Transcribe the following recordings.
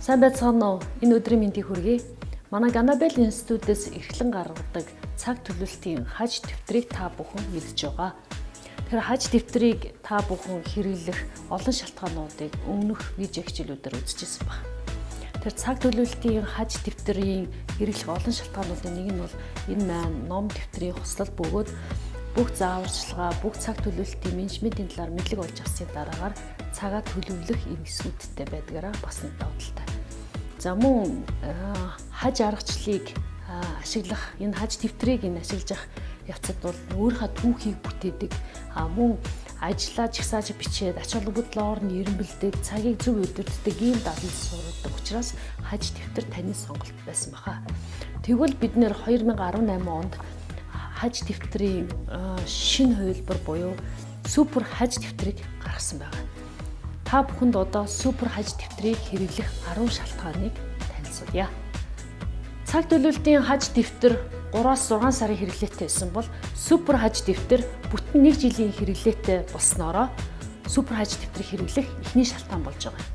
Сайн байцгаана уу? Энэ өдрийн мэндийг хүргэе. Манай Ганабел институтээс эрхлэн гаргадаг цаг төлөвлөлтийн хаж дэвтрийг та бүхэн мэдж байгаа. Тэр хаж дэвтрийг та бүхэн хэрэглэх олон шалтгаануудыг өмнөх видео хичээлүүдээр үзчихсэн баг. Тэр цаг төлөвлөлтийн хаж дэвтрийн хэрэглэх олон шалтгаануудын нэг нь бол энэ маань ном дэвтрийн хослол бөгөөд бүх зааварчилгаа, бүх цаг төлөвлөлтийн менежментийн талаар мэдлэг олж авсны дараагаар цагаа төлөвлөх эрсүүдтэй байдгаараа бас нэг давуу талтай. За мөн хаж аргачлалыг ашиглах, энэ хаж дэвтрийг ашиглаж явах явцад бол өөрийнхөө түүхийг бүтээдэг, мөн ажиллаа жигсааж бичээд ач холбогдлоор нь ирэмбэлдэг, цагийг зөв удирддаг ийм дадлал сургадаг учраас хаж дэвтэр таны сонголт байсан баха. Тэгвэл бид нэр 2018 онд хаж дэвтрийн шинэ хувилбар буюу супер хаж дэвтрийг гаргасан байна. Та бүхэнд одоо супер хаж дэвтрийг хэрэглэх 10 шалтгааныг танилцуулъя. Цаг төлөвлөлтийн хаж дэвтэр 3-6 сарын хэрэглээтэй байсан бол супер хаж дэвтэр бүтэн 1 жилийн хэрэглээтэй болсноороо супер хаж дэвтрийг хэрэглэх эхний шалтгаан болж байгаа.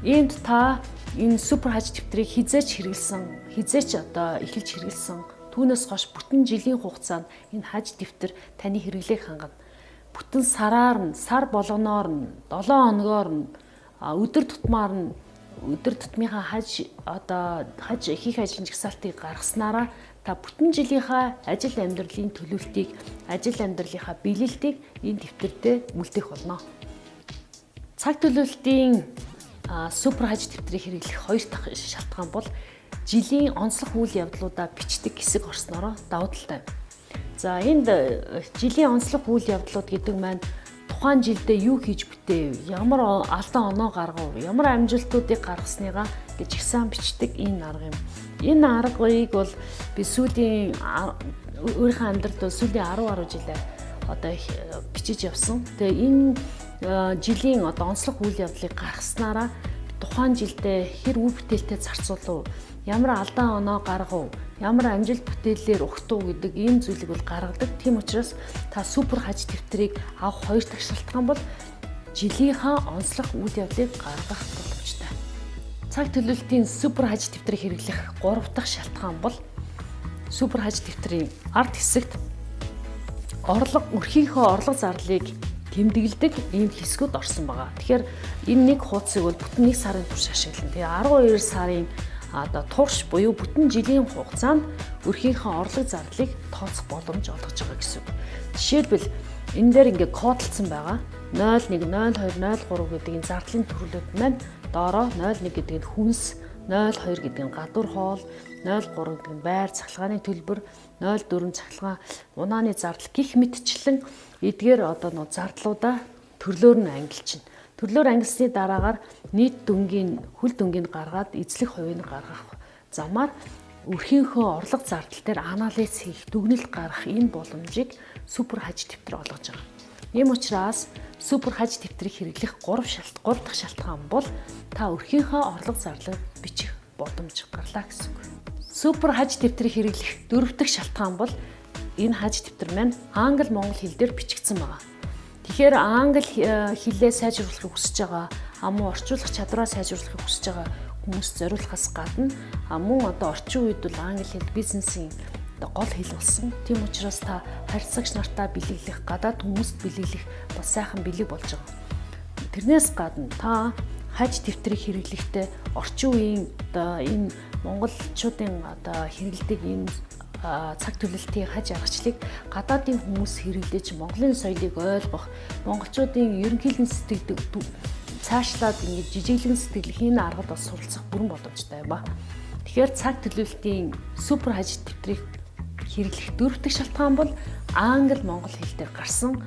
Иймд та энэ супер хаж дэвтрийг хизээч одоо эхэлж хэрэглэсэн түүнээс хойш бүтэн жилийн хугацаанд энэ хаж дэвтэр таны хэрэглээг хангана. Бүтэн сараар нь, сар болгоноор нь, 7 хоногоор нь, өдөр тутмынхаа хаж хийх ажлын жагсаалтыг гаргаснараа та бүтэн жилийнхаа ажил амьдралын төлөвлөлтийг, ажил амьдралынхаа биелэлтийг энэ дэвтэрдээ үлдээх болно. Цаг төлөвлөлтийн супер хаж дэвтрийг хэрэглэх 2 дахь шалтгаан бол жилийн онцлог үйл явдлуудаа бичдэг хэсэг орснороо давуу талтай. За энд жилийн онцлог үйл явдлууд гэдэг маань тухайн жилдээ юу хийж битээв, ямар алдаа оноо гаргав, ямар амжилтуудыг гаргасныгаа гэж их сайн бичдэг энэ арга юм. Энэ аргыг бол би сүүлийн өөрийнхөө амьдралд сүүлийн 10 жилээр одоо бичиж явсан. Тэгээ энэ жилийн онцлог үйл явдлыг гаргаснараа тухайн жилдээ хэр үр бүтээлтэй зарцуулав, ямар алдаа оноо гаргав, ямар амжилт бүтээлээр ухтуу гэдэг ийм зүйлийг бол гаргадаг. Тийм учраас та супер хаж дэвтрийг авах 2 дахь шалтгаан бол жилийнхаа онцлог үйл явдлыг гаргах боломжтой. Цаг төлөвлөлтийн супер хаж дэвтрийг хэрэглэх 3 дахь шалтгаан бол супер хаж дэвтрийн ард хэсэгт өрхийнхөө орлого зарлыг тэмдэглэдэг ийм хэсгүүд орсон байгаа. Тэгэхээр энэ нэг хуудсыг бол бүтэн 1 сарын турш ашиглана. Тэгээ 12 сарын турш буюу бүтэн жилийн хугацаанд өрхийнхөө орлого зарлыг тооцох боломж олгож байгаа гэсэн үг. Жишээлбэл энэ дээр ингээ кодлцсон байгаа. 01, 02, 03 гэдэг энэ зардлын төрлүүд маань доороо 01 гэдэг нь хүнс, 02 гэдэг нь гадуур хоол, 03 гэдэг нь байр цахилгааны төлбөр, 04 цахилгаан унааны зардал гих мэтчлэн эдгээр зардлуудаа төрлөөр нь ангилчихна. Төрлөөр ангилсны дараагаар нийт хөл дүнгийн гаргаад эзлэх хувийг гаргах замаар өрхийнхөө орлого зардал дээр анализ хийх, дүгнэлт гаргах энэ боломжийг супер хаж дэвтэр олгож байгаа. Ийм учраас супер хаж дэвтрийг хэрэглэх 3 дахь шалтгаан бол та өрхийнхөө орлого зарлыг бичих боломж гарлаа гэсэн үг. Супер хаж дэвтрийг хэрэглэх 4 дахь шалтгаан бол энэ хаж дэвтэр маань англи монгол хэл дээр бичигдсэн байгаа. Тэгэхээр англи хэлээ сайжруулахыг хүсэж байгаа, мөн орчуулах чадвараа сайжруулахыг хүсэж байгаа хүмүүс зориулахаас гадна мөн орчин үед бол англи хэл бизнесийн гол хэл болсон. Тийм учраас та харьцагч нартаа бэлэглэх, гадаад хүмүүст бэлэглэх бас сайхан бэлэг болж байгаа. Тэрнээс гадна та хаж дэвтрийг хэрэглэхдээ орчин үеийн энэ монголчуудын хэрэглэдэг энэ цаг төлөвлөлтийн хаж аргачлалыг гадаадын хүмүүс хэрэглэж Монголын соёлыг ойлгох, монголчуудын ерөнхийлөн сэтгэдэг цаашлаад ингэж жижиглэн сэтгэлэх энэ аргад бас суралцах бүрэн боломжтой ба. Тэгэхээр цаг төлөвлөлтийн супер хаж дэвтрийг хэрэглэх 4 дахь шалтгаан бол англи монгол хэл дээр гарсан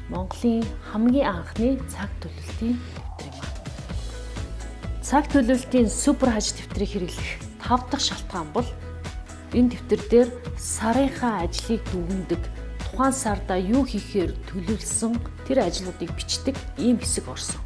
Монголын хамгийн анхны цаг төлөвлөлтийн дэвтэр юм. Цаг төлөвлөлтийн супер хаж дэвтрийг хэрэглэх 5 дахь шалтгаан бол энэ дэвтэр дээр сарынхаа ажлыг дүгнэдэг, тухайн сарда юу хийхээр төлөвлөсөн тэр ажлуудыг бичдэг ийм хэсэг орсон.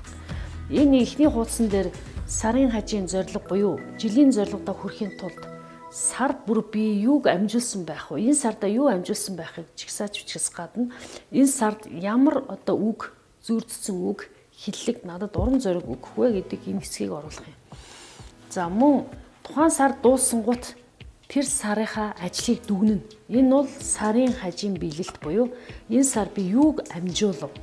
Энэ эхний хуудсан дээр сарын хажийн зорилго буюу жилийн зорилгодоо хүрэхийн тулд сар бүр би юуг амжуулсан байх вэ? Энэ сарда юу амжуулсан байхыг жигсааж бичгээс гадна энэ сард ямар үг, зүрдсэн үг, хиллэг надад урам зориг өгөх вэ гэдэг энэ хэсгийг оруулах юм. За мөн тухайн сар дууссангууд тэр сарынхаа ажлыг дүгнэнэ. Энэ бол сарын хажийн биелэлт буюу энэ сар би юуг амжуулав?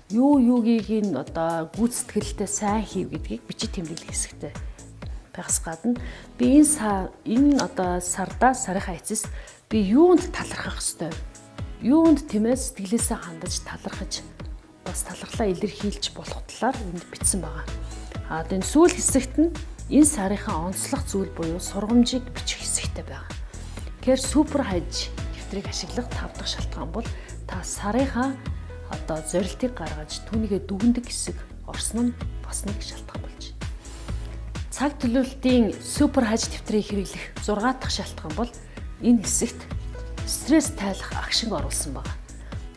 Юугийг энэ одоо гүйцэтгэлтэй сайн хийв гэдгийг бичиж тэмдэглэх хэсэгтэй байгаас гадна би энэ одоо сарда сарынхаа эцэс би юунд талархах ёстой? Юунд тиймээ сэтгэлээсээ хандаж талархаж бас талархлаа илэрхийлж болох талаар энд бичсэн байгаа. Энэ сүүл хэсэгт нь энэ сарынхаа онцлог зүйл буюу сургамжийг бичих хэсэгтэй байгаа. Тэгэхээр супер хаж дэвтрийг ашиглах 5 дахь шалтгаан бол та сарынхаа одоо зорилтыг гаргаж түүнийгээ дүгндэг хэсэг орсон нь бас нэг шалтгаан болж байна. Цаг төлөвлөлтийн супер хаж дэвтрийг хэрэглэх 6 дахь шалтгаан бол энэ хэсэгт стресс тайлах агшинг оруулсан байна.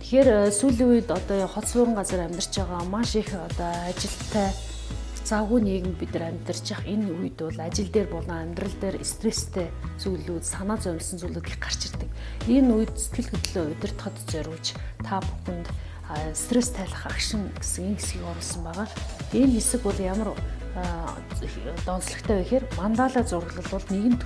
Тэгэхээр сүүлийн үед одоо хот суурин газар амьдарч байгаа маш их одоо ажилтай завгүй нийгэм бид нар амьдарч байгаа энэ үед бол ажил дээр болон амьдрал дээр стресстэй зүйлүүд, санаа зовлон зүйлүүд их гарч ирдэг. Энэ үед сэтгэл хөдлөлөө удирдахад зориулж та бүхэнд стресс тайлах агшин гэсэн энэ хэсгийг оруулсан байгаа. Энэ хэсэг бол ямар онцлогтой вэ гэхээр мандала зураглал бол нэгэн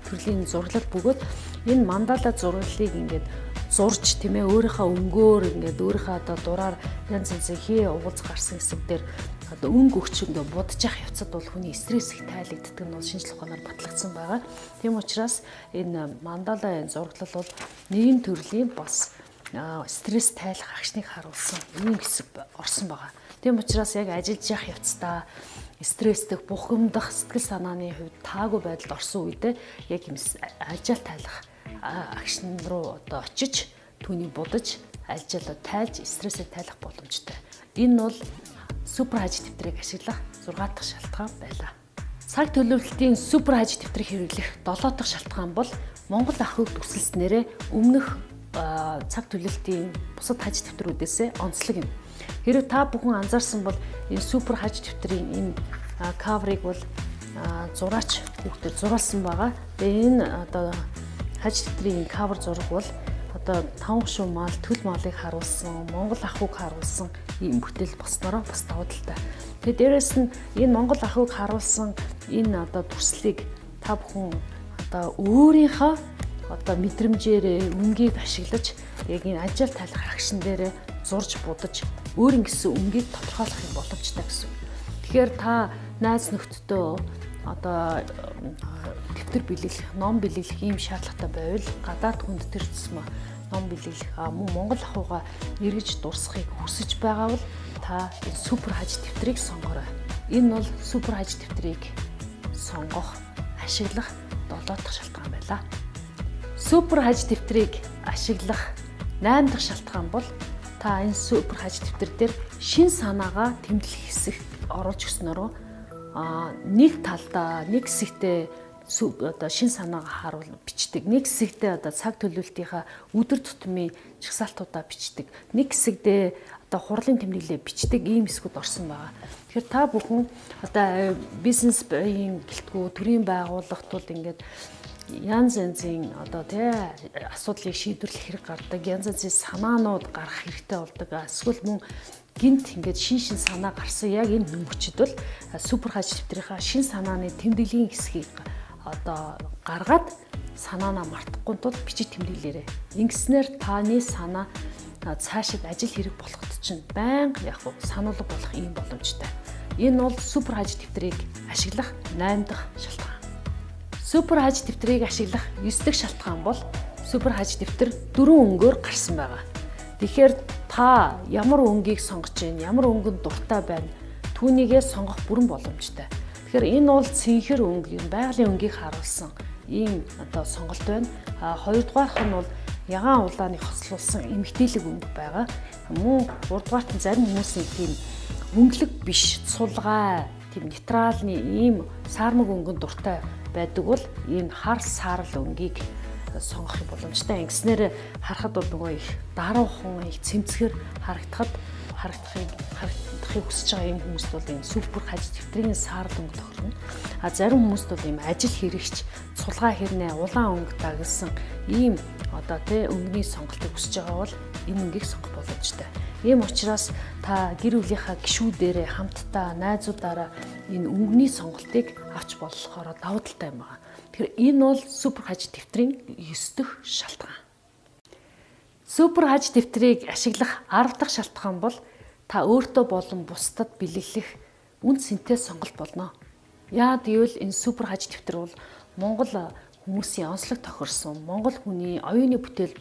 төрлийн зураглал бөгөөд энэ мандала зураглалыг ингээд зурж тийм ээ өөрийнхөө өнгөөр ингээд өөрийнхөө одоо дураар янз янзын хий уулз гарсан хэсэг дээр одоо өнгө өгчөндөө будаж явах явцад бол хүний стресс их тайлагддаг нь бол шинжлэх ухаанаар батлагдсан байгаа. Тийм учраас энэ мандала зураглал бол нэгэн төрлийн бас стресс тайлах агшныг харуулсан ийм хэсэг орсон байгаа. Тийм учраас яг ажиллаж явах явцдаа стресстэй бухимдах сэтгэл санааны хувьд таагүй байдалд орсон үедээ яг юм ажил тайлах агшин руу одоо очиж түүнийг будаж ажиллаа тайлж стрессээ тайлах боломжтой. Энэ бол супер хаж дэвтрийг ашиглах 6 дахь шалтгаан байлаа. Цаг төлөвлөлтийн супер хаж дэвтрийг хэрэглэх 7 дахь шалтгаан бол Монгол ах хүүд төсөлснээрээ өмнөх цаг төлөвлөлтийн бусад хаж дэвтрүүдээс онцлог юм. Хэрэв та бүхэн анзаарсан бол энэ супер хаж дэвтрийн энэ каверыг бол зураач хүүхдэд зураалсан байгаа. Тэгээ энэ одоо хаж дэвтрийн кавер зураг бол одоо 5 шуу мал төл малыг харуулсан, Монгол ах хүүг харуулсан ийм бүтээл боснороо бас давуу талтай. Тэгээ дээрэс нь энэ Монгол ах хүүг харуулсан энэ одоо төслийг та бүхэн одоо өөрийнхөө одоо мэдрэмжээр өнгийг ашиглаж яг энэ ажил тайлах агшин дээр зурж будаж өөрийн гэсэн өнгийг тодорхойлох юм боломжтой гэсэн. Тэгэхээр та найз нөхдөдөө одоо дэвтэр биелэх, ном биелэх ийм шаардлагатай байвал гадаад хүнд тэр тусмаа ном биелэх мөн Монгол ахуйгаа эргэж дурсахыг хүсэж байгаа бол та энэ супер хаж дэвтрийг сонгоорой. Энэ бол супер хаж дэвтрийг сонгох, ашиглах 7 дахь шалтгаан байлаа. Супер хаж дэвтрийг ашиглах 8 дахь шалтгаан бол та энэ супер хаж дэвтэр дээр шин санаагаа тэмдэглэх хэсэг оруулж өгснөөрөө нэг талдаа нэг хэсэгтээ одоо шин санаагаа харуул бичдэг. Нэг хэсэгтээ одоо цаг төлөвлөлтийнхаа өдөр тутмын жагсаалтуудаа бичдэг. Нэг хэсэгтээ одоо хурлын тэмдэглэлээ бичдэг ийм хэсгүүд орсон байгаа. Тэгэхээр та бүхэн одоо бизнес байн гэлтгүү төрийн байгууллагууд ингээд янз янзын одоо асуудлыг шийдвэрлэх хэрэг гардаг, янз янзын санаанууд гарах хэрэгтэй болдог. Эсвэл мөн гинт ингээд шин санаа гарсан яг энэ мөнгөчд бол супер хаж дэвтрийнхаа шин санааны тэмдэглэлийн хэсгийг одоо гаргаад санаанаа мартахгүй тул бичиж тэмдэглээрэй. Ингэснээр таны санаа цаашид ажил хэрэг болоход чинь байнга яг сануулга болох юм боломжтой. Энэ бол супер хаж дэвтрийг ашиглах 8 дахь шалтгаан. Супер хаж дэвтрийг ашиглах 9 дахь шалтгаан бол супер хаж дэвтэр 4 өнгөөр гарсан байгаа. Тэгэхээр та ямар өнгийг сонгож байна, ямар өнгөнд дуртай байна, түүнийгээ сонгох бүрэн боломжтой. Тэгэхээр энэ бол цэнхэр өнгө, байгалийн өнгийг харуулсан ийм одоо сонголт байна. Хоёрдугаарх нь бол ягаан улааныг хослуулсан эмгтээлэг өнгө байгаа. Мөн гуравдугаарт нь зарим хүмүүсийн тийм өнгөлөг биш, сулгай, тийм нейтралны ийм саармаг өнгөнд дуртай байдаг бол энэ хар саарл өнгийг сонгох боломжтой. Ингэснээр харахад бол нөгөө их даруухан, их цэмцгэр харагдахыг хүсэж байгаа юм хүмүүст бол энэ супер хаж дэвтрийн саарл өнгө тохирно. Зарим хүмүүст бол ийм ажил хэрэгч, цулгаа хэрнээ, улаан өнгө дагсан ийм одоо өнгөний сонголтыг хүсэж байгаа бол энэ өнгийг сонгох боломжтой. Ийм учраас та гэр бүлийнхаа гишүүдээрээ хамтдаа найзуудаараа энэ өнгөний сонголтыг авч болохоор давуу талтай юм байна. Тэгэхээр энэ бол супер хаж дэвтрийн 9 дахь шалтгаан. Супер хаж дэвтрийг ашиглах 10 дахь шалтгаан бол та өөртөө болон бусдад бэлэглэх үн цэнтэй сонголт болно. Яагаад гэвэл энэ супер хаж дэвтэр бол Монгол хүмүүсийн онцлог тохирсон, Монгол хүний оюуны бүтээл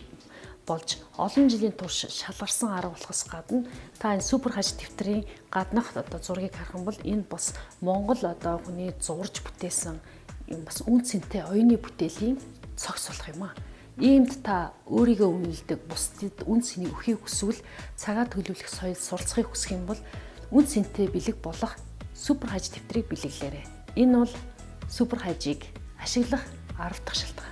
болж олон жилийн турш шалгарсан арга болохоос гадна та энэ супер хаж дэвтрийн гаднах зургийг харах юм бол энэ бас Монгол хүний зурж бүтээсэн юм бас үн цэнтэй оюуны бүтээлийн цогц болох юм аа. Иймд та өөрийгөө үнэлдэг, бусдад үн цэнийг өгөхийг хүсвэл цагаа төлөвлөх соёл суралцахыг хүсэх юм бол үн цэнтэй бэлэг болох супер хаж дэвтрийг бэлэглээрэй. Энэ бол супер хажийг ашиглах 10 дахь шалтгаан.